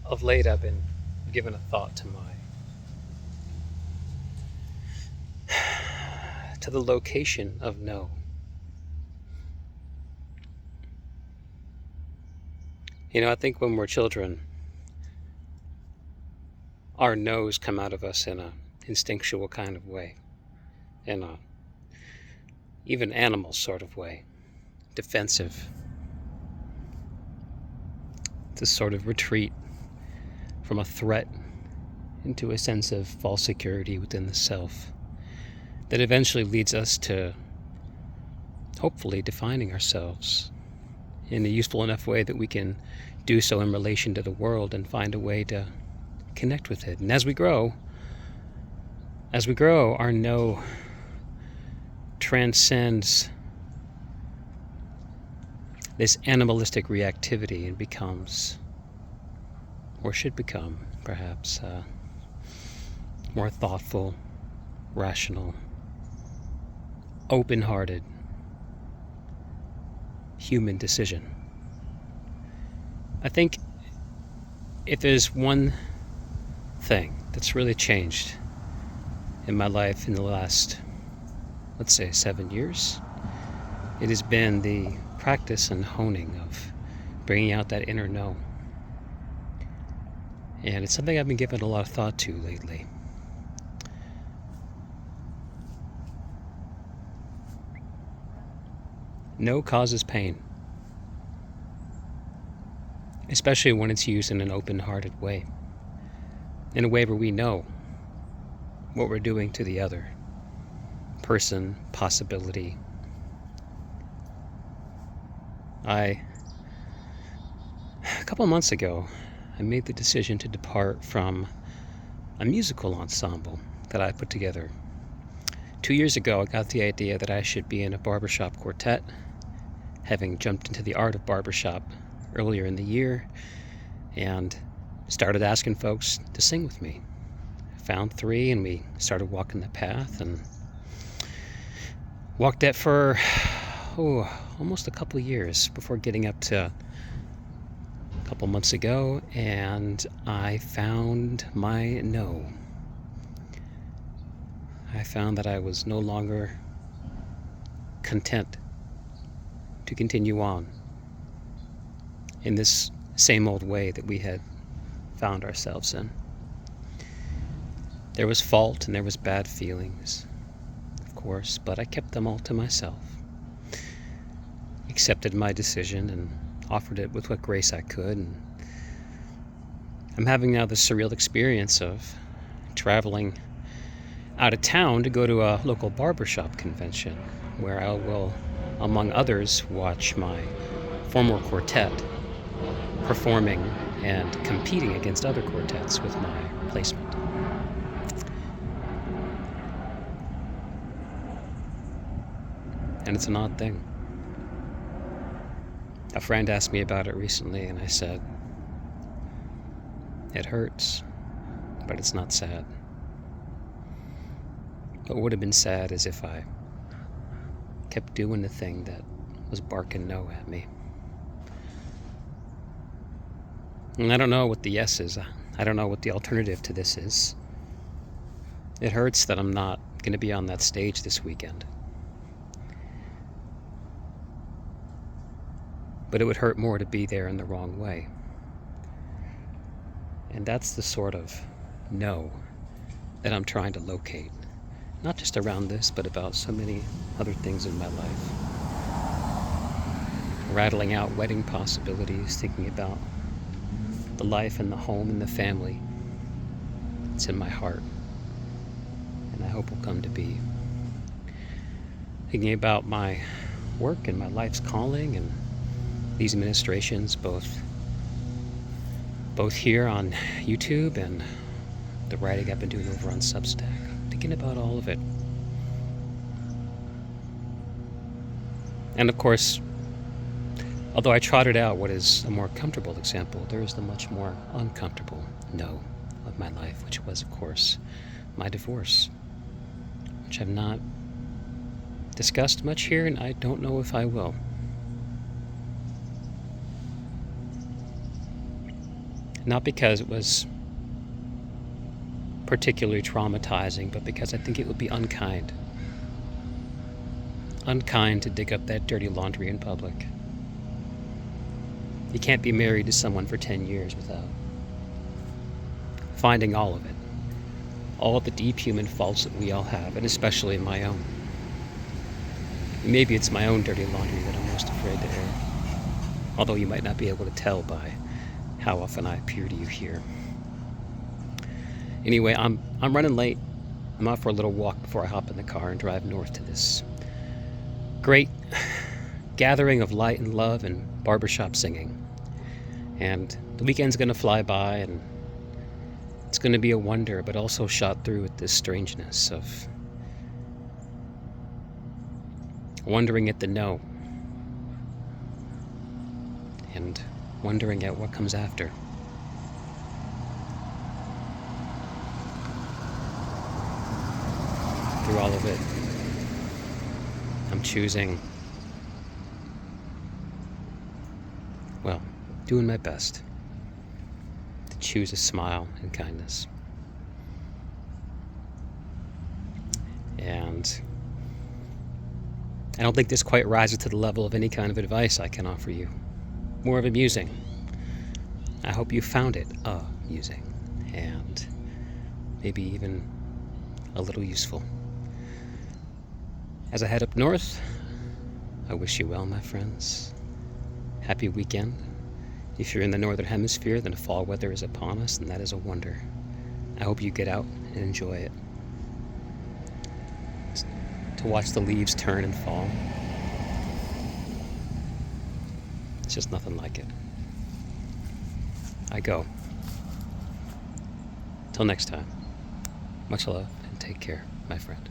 Of late, I've been giving a thought to the location of no. I think when we're children, our no's come out of us in a instinctual kind of way, in a even animal sort of way, defensive. This sort of retreat from a threat into a sense of false security within the self that eventually leads us to hopefully defining ourselves in a useful enough way that we can do so in relation to the world and find a way to connect with it. And as we grow, our no transcends this animalistic reactivity and becomes, or should become, perhaps, more thoughtful, rational, open-hearted, human decision. I think if there's one thing that's really changed in my life in the last, let's say, 7 years, it has been the practice and honing of bringing out that inner no. And it's something I've been giving a lot of thought to lately. No causes pain, especially when it's used in an open-hearted way, in a way where we know what we're doing to the other person, possibility. A couple months ago, I made the decision to depart from a musical ensemble that I put together. 2 years ago, I got the idea that I should be in a barbershop quartet, having jumped into the art of barbershop earlier in the year, and started asking folks to sing with me. I found 3, and we started walking the path, and walked that for almost a couple years before getting up to a couple months ago, and I found my no. I found that I was no longer content to continue on in this same old way that we had found ourselves in. There was fault and there was bad feelings, of course, but I kept them all to myself. Accepted my decision and offered it with what grace I could. And I'm having now this surreal experience of traveling out of town to go to a local barbershop convention where I will, among others, watch my former quartet performing and competing against other quartets with my placement. And it's an odd thing. A friend asked me about it recently, and I said, it hurts, but it's not sad. What would have been sad is if I kept doing the thing that was barking no at me. And I don't know what the yes is. I don't know what the alternative to this is. It hurts that I'm not going to be on that stage this weekend. But it would hurt more to be there in the wrong way. And that's the sort of no that I'm trying to locate. Not just around this, but about so many other things in my life. Rattling out wedding possibilities, thinking about the life and the home and the family. It's in my heart, and I hope will come to be. Thinking about my work and my life's calling and these ministrations, both here on YouTube and the writing I've been doing over on Substack. Thinking about all of it. And of course, although I trotted out what is a more comfortable example, there is the much more uncomfortable no of my life, which was, of course, my divorce, which I've not discussed much here, and I don't know if I will. Not because it was particularly traumatizing, but because I think it would be unkind. Unkind to dig up that dirty laundry in public. You can't be married to someone for 10 years without finding all of it. All the deep human faults that we all have, and especially my own. Maybe it's my own dirty laundry that I'm most afraid to air. Although you might not be able to tell by how often I appear to you here. Anyway, I'm running late. I'm out for a little walk before I hop in the car and drive north to this great gathering of light and love and barbershop singing. And the weekend's gonna fly by, and it's gonna be a wonder, but also shot through with this strangeness of wondering at the no and wondering at what comes after. Through all of it, I'm choosing, well, doing my best to choose a smile and kindness. And I don't think this quite rises to the level of any kind of advice I can offer you. More of amusing. I hope you found it amusing, and maybe even a little useful. As I head up north, I wish you well, my friends. Happy weekend. If you're in the northern hemisphere, then fall weather is upon us, and that is a wonder. I hope you get out and enjoy it. To watch the leaves turn and fall, it's just nothing like it. I go. Till next time, much love and take care, my friend.